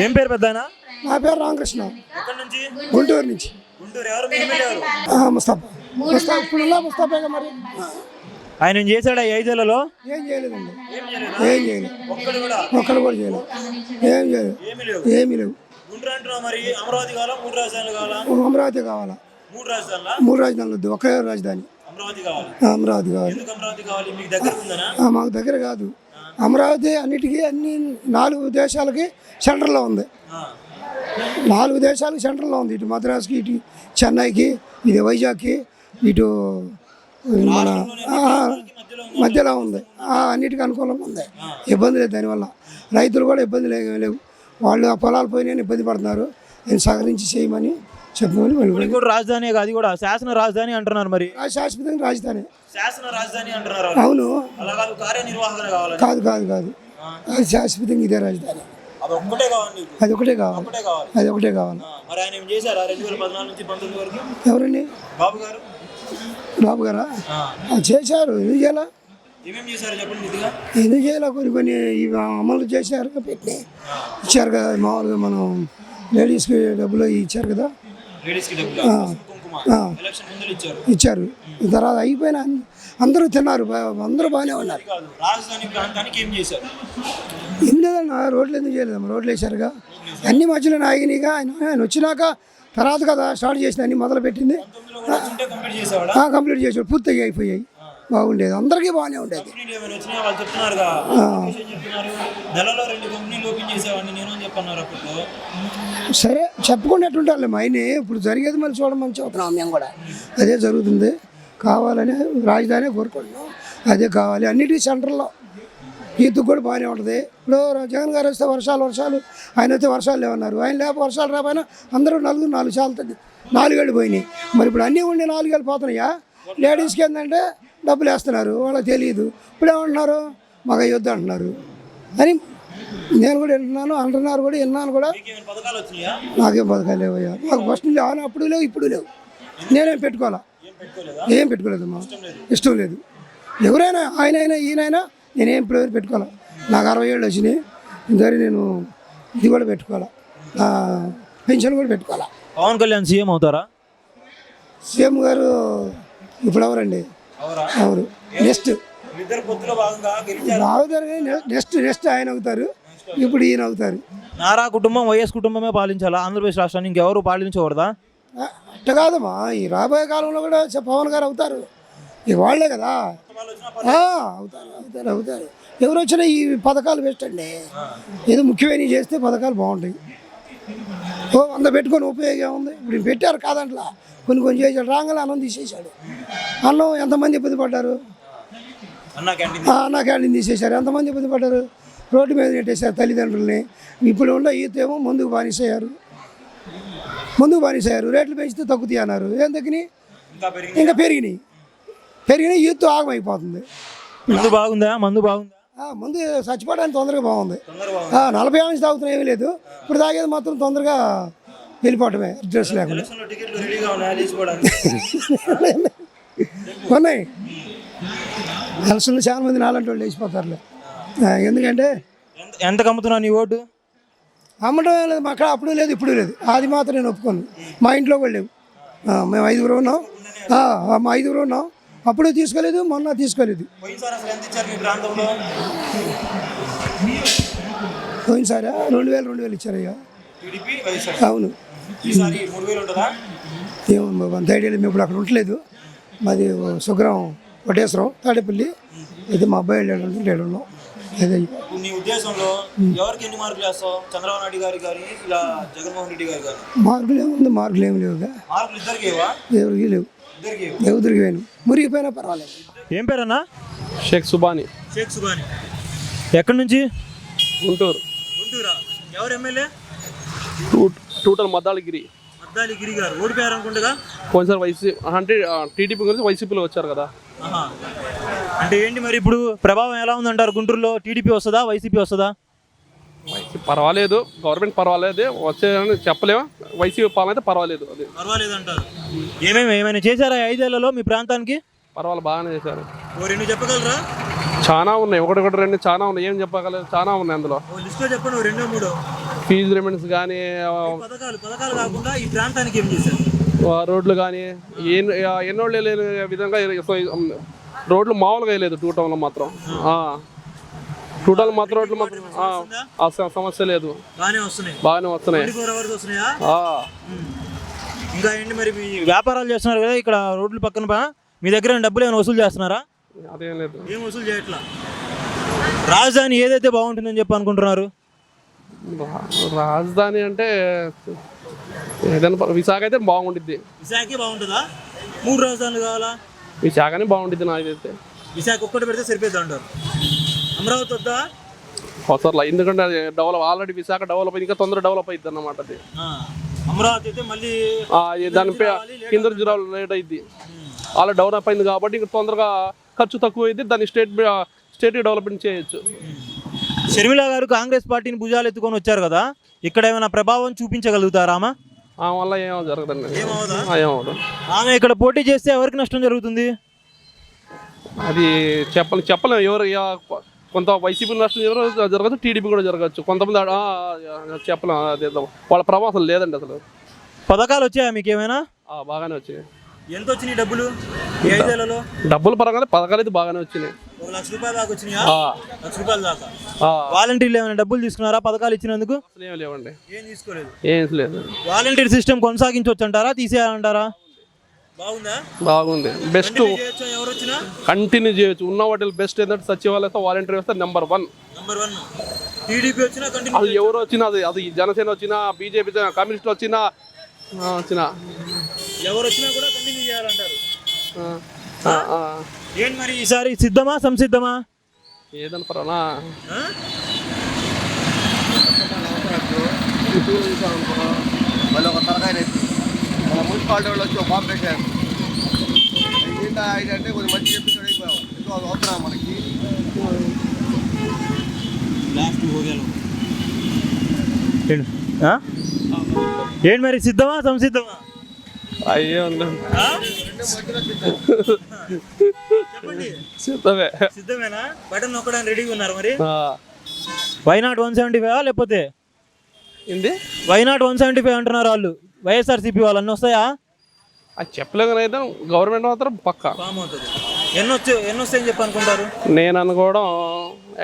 ఏం పేరు పెద్దాయన? నా పేరు రామకృష్ణ, ఎక్కడి నుంచి? గుంటూరు నుంచి. గుంటూరు. ఎవరు మీ ఎమ్మెల్యే ఎవరు? ముస్తాఫా ఇప్పుడున్నా ముస్తాఫాగా మరి. ఆయన చేశాడా ఈ 5 ఏళ్లలో? ఏం చేయలేదండి, ఏం చేయలేదా? ఏం చేయలేదు, ఒక్కడు కూడా ఒక్కడు కూడా చేయలేదు, ఏం చేయలేదు, ఏమీ లేవు. ఏమీ లేవు. గుంటూరు అంటున్నావు మరి. అమరావతి కావాలా, 3 రాజధానులు కావాలా? అమరావతి కావాలా? 3 రాజధానులా? 3 రాజధానులు వద్దు, ఒకే రాజధాని అమరావతి కావాలి. అమరావతి కావాలి. ఎందుకు అమరావతి కావాలి? మీకు దగ్గర ఉందనా? మాకు దగ్గర కాదు. అమరావతి అన్నిటికీ అన్ని 4 దేశాలకి సెంటర్లో ఉంది. 4 దేశాలకు సెంటర్లో ఉంది. ఇటు మద్రాసుకి, ఇటు చెన్నైకి, ఇది వైజాగ్కి, ఇటు మన మధ్యలో ఉంది. అన్నిటికీ అనుకూలంగా ఉంది, ఇబ్బంది లేదు. దానివల్ల రైతులు కూడా ఇబ్బందులు ఏమీ లేవు. వాళ్ళు ఆ పొలాలు పోయినా ఇబ్బంది పడుతున్నారు. నేను సహకరించి చేయమని చెప్పమని వాళ్ళు. రాజధాని అది కూడా శాసన రాజధాని అంటున్నారు. మరి శాశ్వతంగా రాజధాని, శాసన రాజధాని అంటున్నారు. అవును. అలా కాదు, కార్యనిర్వాహకన కావాలి. కాదు కాదు కాదు, అది శాశ్వతంగా ఇదే రాజధాని. అది ఒక్కటే కావాలి. అది ఒకటే కావాలి, అది ఒకటే కావాలి. మరి ఆయన ఏం చేశారా 2014 నుంచి 19 వరకు? ఎవరండి? బాబు గారు. బాబు గారా? చేశారు. ఎందుకు చేయాలా? ఏమేమి చేశారు చెప్పండి నిధిగా. ఎందుకు చేయాలా? కొన్ని ఇవి అమలు చేశారు, పెట్టి ఇచ్చారు కదా. మామూలుగా మనం లేడీస్కి డబ్బులు ఇచ్చారు కదా, ఇచ్చారు. తర్వాత అయిపోయినా అందరూ తిన్నారు, అందరూ బాగానే ఉన్నారు. రాజధాని ప్రాంతానికి ఏం చేశారు? ఏం లేదన్నా, రోడ్లు ఎందుకు చేయలేదమ్మా? రోడ్లు వేశారుగా, అన్ని మధ్యలో ఆగినాయిగా. ఆయన వచ్చినాక తర్వాత కదా స్టార్ట్ చేసిన, అన్ని మొదలు పెట్టింది. కంప్లీట్ చేసాడు, పూర్తిగా అయిపోయాయి. బాగుండేది, అందరికీ బాగానే ఉండేది. సరే చెప్పుకునేట్టుంటారులే ఆయనే. ఇప్పుడు జరిగేది మళ్ళీ చూడమని చెబుతున్నాం మేము కూడా. అదే జరుగుతుంది. కావాలని రాజధాని కోరుకుంటున్నాం, అదే కావాలి. అన్నిటికీ సెంటర్లో ఈతకు కూడా బాగానే ఉంటుంది. ఇప్పుడు జగన్ గారు వస్తే వర్షాలు, ఆయన వస్తే వర్షాలు లేవన్నారు. ఆయన లేక వర్షాలు రాపోయినా అందరూ 4 సార్లు 4 ఏళ్ళు పోయినాయి. మరి ఇప్పుడు అన్నీ ఉండి 4 ఏళ్ళు పోతున్నాయా? లేడీస్కి ఏంటంటే డబ్బులు వేస్తున్నారు, వాళ్ళకి తెలియదు. ఇప్పుడు ఏమంటున్నారు, మాకు యుద్ధం అంటున్నారు అని నేను కూడా వింటున్నాను, అంటున్నారు కూడా, విన్నాను కూడా. నాకేం పథకాలు లేవయ్యా, మాకు ఫస్ట్ లేవు, అప్పుడు లేవు, ఇప్పుడు లేవు. నేనేం పెట్టుకోవాలా? ఏం పెట్టుకోలేదమ్మా, ఇష్టం లేదు. ఎవరైనా ఆయనైనా ఈయనైనా నేనేం పెట్టుకోవాలా. నాకు 60 ఏళ్ళు వచ్చినాయి. ఇంతవరకు నేను ఇది కూడా పెట్టుకోవాలా, పెన్షన్ కూడా పెట్టుకోవాలా. పవన్ కళ్యాణ్ సీఎం అవుతారా? సీఎం గారు ఇప్పుడు ఎవరండి? ఎవరు నెక్స్ట్? నెక్స్ట్ ఆయన అవుతారు, ఇప్పుడు ఈయన అవుతారు. నారా కుటుంబం, వైఎస్ కుటుంబమే పాలించాలా ఆంధ్రప్రదేశ్ రాష్ట్రాన్ని? ఇంకెవరు పాలించకూడదా? అట్ట కాదమ్మా, ఈ రాబోయే కాలంలో కూడా పవన్ గారు అవుతారు. ఇక వాళ్ళే కదా. అవుతారు. ఎవరు వచ్చినా ఈ పథకాలు బెస్ట్ అండి. ఏదో ముఖ్యమైనవి చేస్తే పథకాలు బాగుంటాయి. 100 పెట్టుకొని ఉపయోగం ఉంది. ఇప్పుడు పెట్టారు కాదంట్లా, కొన్ని చేశాడు. రాగానే అన్నం తీసేశాడు. అన్నం ఎంతమంది ఇబ్బంది పడ్డారు? అన్న క్యాంటీన్ తీసేశారు. ఎంతమంది ఇబ్బంది పడ్డారు? రోడ్డు మీద పెట్టేశారు తల్లిదండ్రులని. ఇప్పుడు ఉన్న ఈత ఏమో ముందుకు బానిసయ్యారు. రేట్లు పెంచితే తగ్గుతాయి అన్నారు. ఏం తగ్గినాయి? ఇంకా పెరిగినాయి. యూత్ ఆగమైపోతుంది. మందు బాగుందా? ముందు చచ్చిపోవడానికి తొందరగా బాగుంది. 40 ఏళ్ళ నుంచి తాగుతున్నా ఏమీ లేదు. ఇప్పుడు తాగేది మాత్రం తొందరగా వెళ్ళిపోవటమే, డ్రెస్ లేకుండా. ఉన్నాయి ఎలక్షన్లు చాలా మంది నాలంటి వాళ్ళు వేసిపోతారులే. ఎందుకంటే ఎంత కమ్ముతున్నావు నీ ఓటు? అమ్మటం ఏం లేదు, అక్కడ అప్పుడు లేదు, ఇప్పుడు లేదు. అది మాత్రం నేను ఒప్పుకోను. మా ఇంట్లో కూడా లేవు. మేము 5 ఉన్నాం. మా 5 ఉన్నాం. అప్పుడు తీసుకోలేదు, మొన్న తీసుకోలేదు. పోయినసారి 2000 ఇచ్చారయ్యా. అవును. ఏమో అంత ఐడియా లేదు, మేము ఇప్పుడు అక్కడ ఉండలేదు. మాది సుగ్రం వడ్డేశ్వరం తాడేపల్లి. అయితే మా అబ్బాయి వెళ్ళాడు ఉన్నాం. అదే నీ ఉద్దేశంలో ఎవరికి ఎన్ని మార్కులు వేస్తావు? చంద్రబాబు నాయుడు గారి ఇలా జగన్మోహన్ రెడ్డి గారి? మార్కులు ఏముంది, మార్కులు ఏమి లేవుగా. మార్కులు ఇద్దరికి లేవు, ఎవరికి పోయాను, మురిగిపోయినా పర్వాలేదు. ఏం పేరన్నా? షేక్ సుబాని. ఎక్కడి నుంచి? గుంటూరా? ఎవరు ఎమ్మెల్యే? టోటల్ మద్దాలగిరి గారు ఓడిపోయారు అనుకుంటా. కొంచెం అంటే టీడీపీ గురించి వైసీపీలో వచ్చారు కదా. అంటే ఏంటి మరి ఇప్పుడు ప్రభావం ఎలా ఉందంటారు గుంటూరులో? టీడీపీ వస్తుందా, వైసీపీ వస్తుందా? వైసీపీ పర్వాలేదు, గవర్నమెంట్ పర్వాలేదు, వచ్చేదని చెప్పలేము. వైసీపీ పాలన అయితే పర్వాలేదు. అది పర్వాలేదు అంటారు. ఏమైనా చేశారా 5 ఏళ్లలో మీ ప్రాంతానికి? పర్వాలేదు, బాగానే చేశారు. 2 చెప్పగలరా? చాలా ఉన్నాయి, 1 2 చాలా ఉన్నాయి. ఏం చెప్పగలరు? చాలా ఉన్నాయి అందులో. లిస్ట్లో చెప్పండి, 2 3. ఫీజు రిమెంట్స్ కానీ పథకాలు కాకుండా ఈ ప్రాంతానికి ఏం చేశారు? రోడ్లు కానీ ఎన్నోళ్ళు లేని విధంగా రోడ్లు మామూలుగా వేయలేదు 2 టౌన్లో మాత్రం. 2 టౌన్లో మాత్రం రోడ్లు మాత్రం సమస్య లేదు, బాగానే వస్తున్నాయి. ఇంకా ఏంటి మరి మీ వ్యాపారాలు చేస్తున్నారు కదా ఇక్కడ రోడ్ల పక్కన, మీ దగ్గర డబ్బులు ఏమైనా వసూలు చేస్తున్నారా? అదేం లేదు, ఏం వసూలు చేయట్లా. రాజధాని ఏదైతే బాగుంటుందని చెప్పి అనుకుంటున్నారు? రాజధాని అంటే ఏదైనా విశాఖ అయితే బాగుంటుంది. విశాఖే బాగుంటుందా? 3 రాజధానులు కావాలా? విశాఖనే బాగుంటుంది నాకైతే. విశాఖ ఒక్కటి పెడితే సరిపోద్ది అంటారు. అమరావతి వద్దా? అవసరం, ఎందుకంటే అది ఆల్రెడీ విశాఖ డెవలప్ అయింది, ఇంకా తొందరగా డెవలప్ అవుతుంది అన్నమాట. అది అమరావతి అయితే మళ్ళీ దాని కింద లేట్ అయింది, అలా డెవలప్ అయింది కాబట్టి ఇంకా తొందరగా ఖర్చు తక్కువ అయింది, దాన్ని స్టేట్ డెవలప్మెంట్ చేయొచ్చు. షర్మిల గారు కాంగ్రెస్ పార్టీని భుజాలు ఎత్తుకొని వచ్చారు కదా, ఇక్కడ ఏమైనా ప్రభావం చూపించగలుగుతారా? ఆమె వల్ల ఏమో జరగదండి, ఏమవుదు. ఆమె ఇక్కడ పోటీ చేస్తే ఎవరికి నష్టం జరుగుతుంది? అది చెప్పలేము. ఎవరు కొంత వైసీపీ నష్టం జరగచ్చు, టీడీపీ కూడా జరగచ్చు. కొంతమంది చెప్పలేము, అదే వాళ్ళ ప్రభావం అసలు లేదండి. అసలు పథకాలు వచ్చాయా మీకు ఏమైనా? బాగానే వచ్చినాయి. ఎంత వచ్చినాయి డబ్బులు ఈ 5 ఏళ్లలో? డబ్బులు పరంగా పథకాలు అయితే బాగానే వచ్చినాయి. 1 లక్ష రూపాయల దాకా వచ్చినాయా? 1 లక్ష రూపాయల దాకా. వాలంటీర్లు ఏమైనా డబ్బులు తీసుకున్నారా పథకాలు ఇచ్చినందుకు? ఏం లేవండి, ఏం తీసుకోలేదు. ఏం లేదు. వాలంటీర్ సిస్టమ్ కొనసాగించవచ్చు అంటారా, తీసేయాలంటారా? బాగుంది, బెస్ట్, కంటిన్యూ చేయొచ్చు. ఉన్న వాటిలో బెస్ట్ ఏంటంటే సచివాలయంతో వాలంటీర్ వ్యవస్థ నెంబర్ 1. టీడీపీ వచ్చినా అది ఎవరు వచ్చినా, అది జనసేన వచ్చినా, బీజేపీ కమ్యూనిస్టులు వచ్చినా ఎవరు వచ్చినా కూడా కంటిన్యూ చేయాలంటారు. ఏంటి మరి ఈసారి సిద్ధమా సంసిద్ధమా? ఏదన్నా పర్వాలా, మళ్ళీ ఒక తరకాయ మున్సిపాలిటీ వాళ్ళు వచ్చి ఒక కాంపిటీషన్ అంటే కొంచెం మంచి చెప్పి అవుతున్నా మనకి. ఏంటి మరి సిద్ధమా సంసిద్ధమా? అయ్యే సిద్ధమేనా? బటన్ నొక్కడానికి రెడీగా ఉన్నారు మరి. వైనాట్ 175 లేకపోతే ఏంది వైనాట్ 175 అంటున్నారు వాళ్ళు, వైఎస్ఆర్సీపీ వాళ్ళు. అన్నీ వస్తాయా? అది చెప్పలేదు కానీ అయితే గవర్నమెంట్ మాత్రం పక్కా ఎన్ని వస్తాయని చెప్పి అనుకుంటారు? నేను అనుకోవడం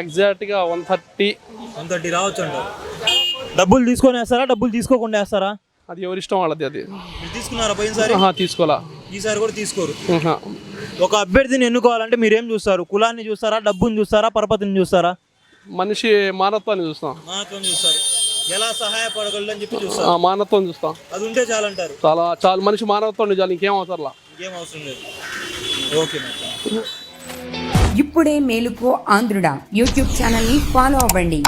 ఎగ్జాక్ట్గా 130 రావచ్చు అంటారు. డబ్బులు తీసుకొని వేస్తారా, డబ్బులు తీసుకోకుండా వేస్తారా? అది ఎవరి ఇష్టం వాళ్ళది. అది తీసుకున్నారా పోయినసారి? తీసుకోవాలా, ఈసారి కూడా తీసుకోరు. ఒక అభ్యర్థిని ఎన్నుకోవాలంటే మీరేం చూస్తారు? కులాన్ని చూస్తారా, డబ్బుని చూస్తారా, పరపతిని చూస్తారా? మనిషి మానవత్వాన్ని చూస్తాం. చూస్తారు, ఎలా సహాయపడగలదని చెప్పి చూస్తాం. మానవత్వం చూస్తాం, అది ఉంటే చాలంటారు. చాలా మనిషి మానవత్వం చాలు, ఇంకేం అవసరం లేదు. ఓకే. ఇప్పుడే మేలుకో ఆంధ్రుడా యూట్యూబ్ ఛానల్ని ఫాలో అవ్వండి.